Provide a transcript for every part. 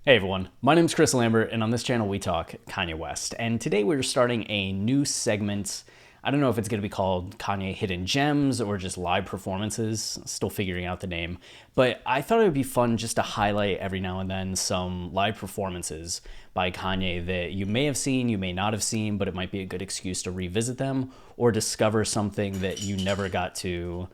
Hey everyone, my name is Chris Lambert, and on this channel we talk Kanye West. And today we're starting a new segment. I don't know if it's going to be called Kanye Hidden Gems or just live performances, still figuring out the name. But I thought it would be fun just to highlight every now and then some live performances by Kanye that you may have seen, you may not have seen, but it might be a good excuse to revisit them or discover something that you never got to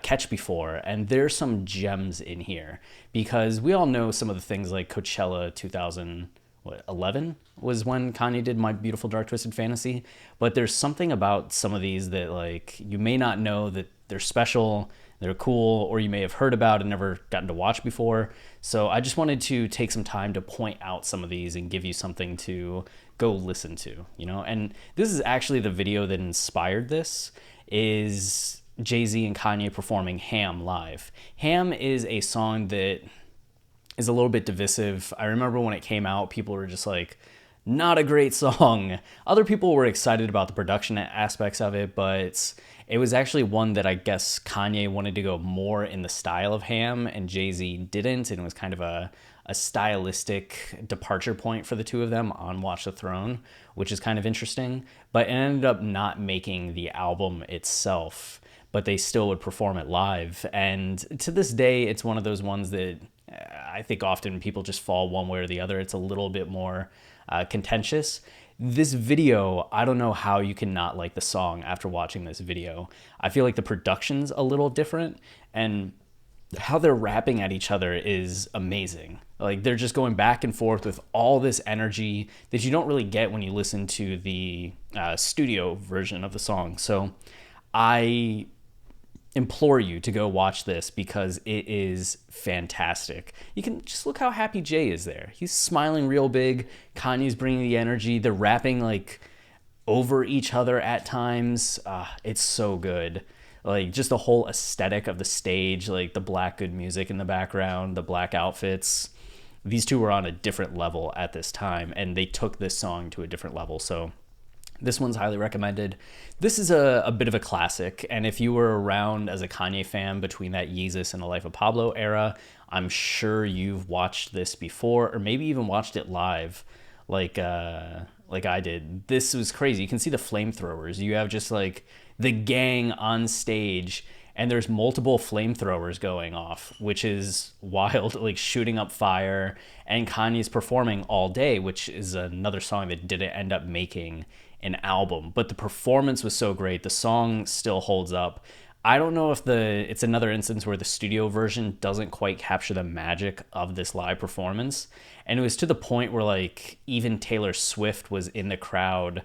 catch before. And there's some gems in here because we all know some of the things like Coachella 2011 was when Kanye did My Beautiful Dark Twisted Fantasy. But there's something about some of these that like you may not know that they're special, they're cool, or you may have heard about and never gotten to watch before. So I just wanted to take some time to point out some of these and give you something to go listen to, you know? And this is actually the video that inspired this is Jay-Z and Kanye performing Ham live. Ham is a song that is a little bit divisive. I remember when it came out, people were just like, not a great song. Other people were excited about the production aspects of it, but it was actually one that I guess Kanye wanted to go more in the style of Ham and Jay-Z didn't, and it was kind of a stylistic departure point for the two of them on Watch the Throne, which is kind of interesting, but it ended up not making the album itself, but they still would perform it live. And to this day, it's one of those ones that I think often people just fall one way or the other. It's a little bit more contentious. This video, I don't know how you can not like the song after watching this video. I feel like the production's a little different, and how they're rapping at each other is amazing. Like they're just going back and forth with all this energy that you don't really get when you listen to the studio version of the song. So I implore you to go watch this because it is fantastic. You can just look how happy Jay is there. He's smiling real big. Kanye's bringing the energy. They're rapping like over each other at times. It's so good. Like just the whole aesthetic of the stage, like the black good music in the background, the black outfits. These two were on a different level at this time, and they took this song to a different level. So this one's highly recommended. This is a bit of a classic, and if you were around as a Kanye fan between that Yeezus and the Life of Pablo era, I'm sure you've watched this before, or maybe even watched it live, like I did. This was crazy. You can see the flamethrowers. You have just like the gang on stage, and there's multiple flamethrowers going off, which is wild, like shooting up fire, and Kanye's performing all day, which is another song that didn't end up making an album, but the performance was so great. The song still holds up. I don't know if it's another instance where the studio version doesn't quite capture the magic of this live performance. And it was to the point where like even Taylor Swift was in the crowd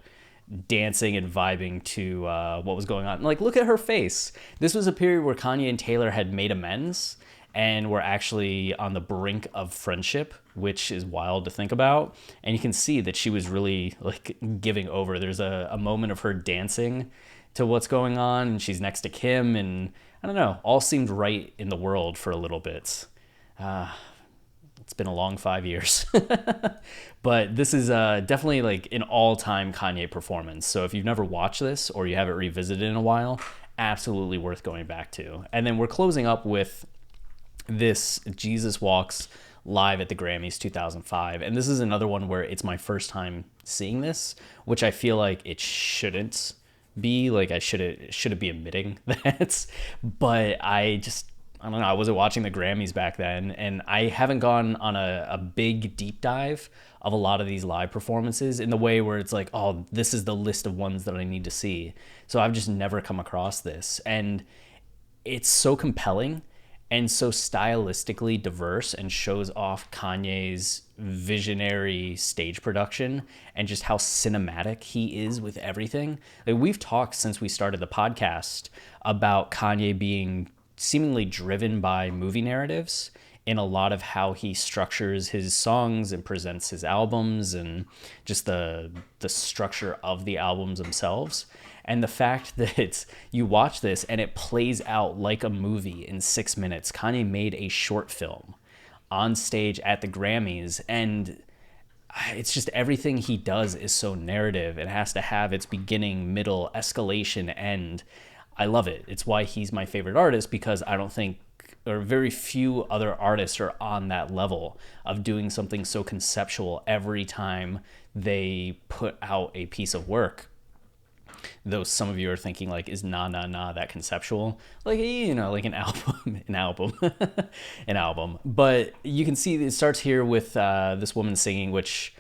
dancing and vibing to what was going on. Like, look at her face. This was a period where Kanye and Taylor had made amends and were actually on the brink of friendship, which is wild to think about. And you can see that she was really like giving over. There's a moment of her dancing to what's going on, and she's next to Kim, and I don't know, all seemed right in the world for a little bit. It's been a long 5 years. But this is definitely like an all-time Kanye performance. So if you've never watched this or you haven't revisited in a while, absolutely worth going back to. And then we're closing up with this Jesus Walks live at the Grammys 2005. And this is another one where it's my first time seeing this, which I feel like it shouldn't be. Like I shouldn't be admitting that. But I don't know, I wasn't watching the Grammys back then, and I haven't gone on a big deep dive of a lot of these live performances in the way where it's like, oh, this is the list of ones that I need to see. So I've just never come across this. And it's so compelling and so stylistically diverse and shows off Kanye's visionary stage production and just how cinematic he is with everything. Like, we've talked since we started the podcast about Kanye being seemingly driven by movie narratives in a lot of how he structures his songs and presents his albums and just the structure of the albums themselves. And the fact that you watch this and it plays out like a movie in 6 minutes. Kanye made a short film on stage at the Grammys, and it's just everything he does is so narrative. It has to have its beginning, middle, escalation, end. I love it. It's why he's my favorite artist, because I don't think or very few other artists are on that level of doing something so conceptual every time they put out a piece of work. Though some of you are thinking like, is Nah Nah Nah that conceptual? Like, you know, like an album, an album, an album. But you can see it starts here with this woman singing, which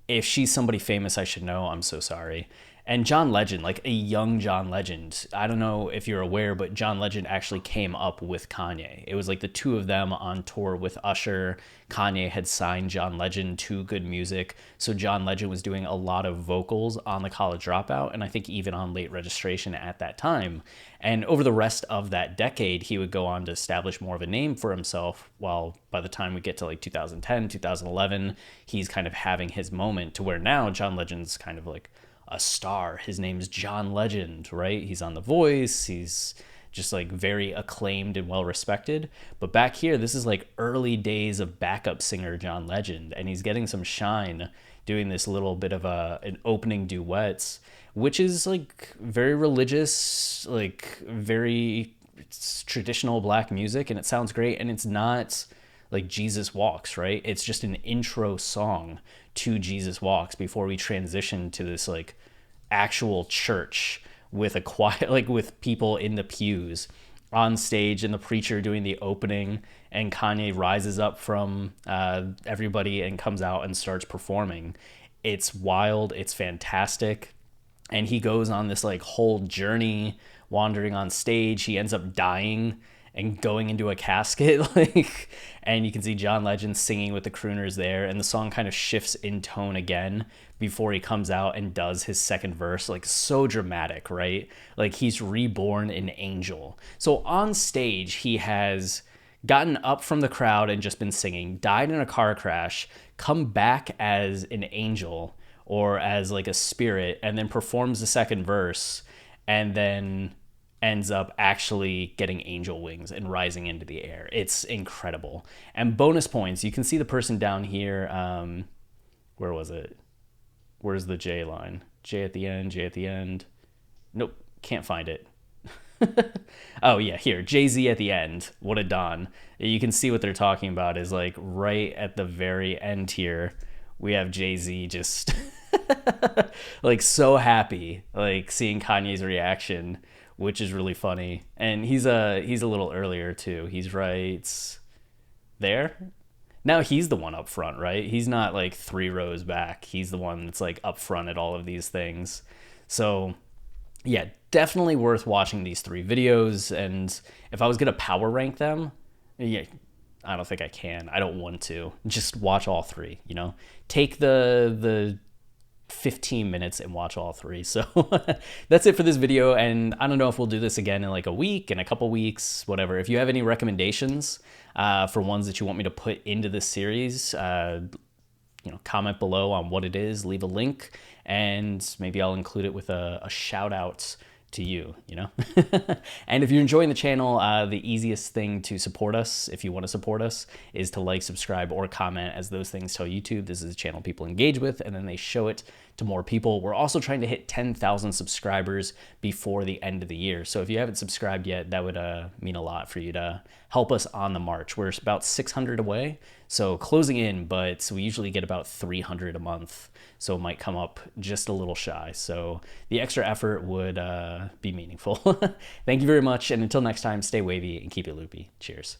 if she's somebody famous, I should know. I'm so sorry. And John Legend, like a young John Legend. I don't know if you're aware, but John Legend actually came up with Kanye. It was like the two of them on tour with Usher. Kanye had signed John Legend to Good Music. So John Legend was doing a lot of vocals on The College Dropout, and I think even on Late Registration at that time. And over the rest of that decade, he would go on to establish more of a name for himself. While by the time we get to like 2010, 2011, he's kind of having his moment to where now John Legend's kind of like a star. His name's John Legend, right? He's on The Voice. He's just like very acclaimed and well respected. But back here, this is like early days of backup singer John Legend, and he's getting some shine doing this little bit of an opening duets, which is like very religious, like very traditional black music, and it sounds great. And it's not like Jesus Walks, right? It's just an intro song to Jesus Walks before we transition to this like actual church with a quiet, like with people in the pews on stage and the preacher doing the opening, and Kanye rises up from everybody and comes out and starts performing. It's wild. It's fantastic. And he goes on this like whole journey wandering on stage. He ends up dying and going into a casket, like, and you can see John Legend singing with the crooners there, and the song kind of shifts in tone again before he comes out and does his second verse. Like, so dramatic, right? Like, he's reborn an angel. So on stage, he has gotten up from the crowd and just been singing, died in a car crash, come back as an angel or as like a spirit, and then performs the second verse, and then ends up actually getting angel wings and rising into the air. It's incredible. And bonus points, you can see the person down here. Where was it? Where's the J line? J at the end, J at the end. Nope, can't find it. Oh yeah, here, Jay-Z at the end. What a Don. You can see what they're talking about is like right at the very end here, we have Jay-Z just like so happy, like seeing Kanye's reaction, which is really funny. And he's a little earlier too. He's right there. Now he's the one up front, right? He's not like 3 rows back. He's the one that's like up front at all of these things. So yeah, definitely worth watching these 3 videos. And if I was gonna power rank them, yeah, I don't think I can. I don't want to. Just watch all 3, you know? Take the 15 minutes and watch all 3. So that's it for this video, and I don't know if we'll do this again in like a week, in a couple weeks, whatever. If you have any recommendations for ones that you want me to put into this series, you know, comment below on what it is, leave a link, and maybe I'll include it with a shout out to you, you know? And if you're enjoying the channel, the easiest thing to support us, if you want to support us, is to like, subscribe, or comment, as those things tell YouTube this is a channel people engage with, and then they show it to more people. We're also trying to hit 10,000 subscribers before the end of the year. So if you haven't subscribed yet, that would mean a lot for you to help us on the march. We're about 600 away, so closing in, but we usually get about 300 a month. So it might come up just a little shy. So the extra effort would be meaningful. Thank you very much. And until next time, stay wavy and keep it loopy. Cheers.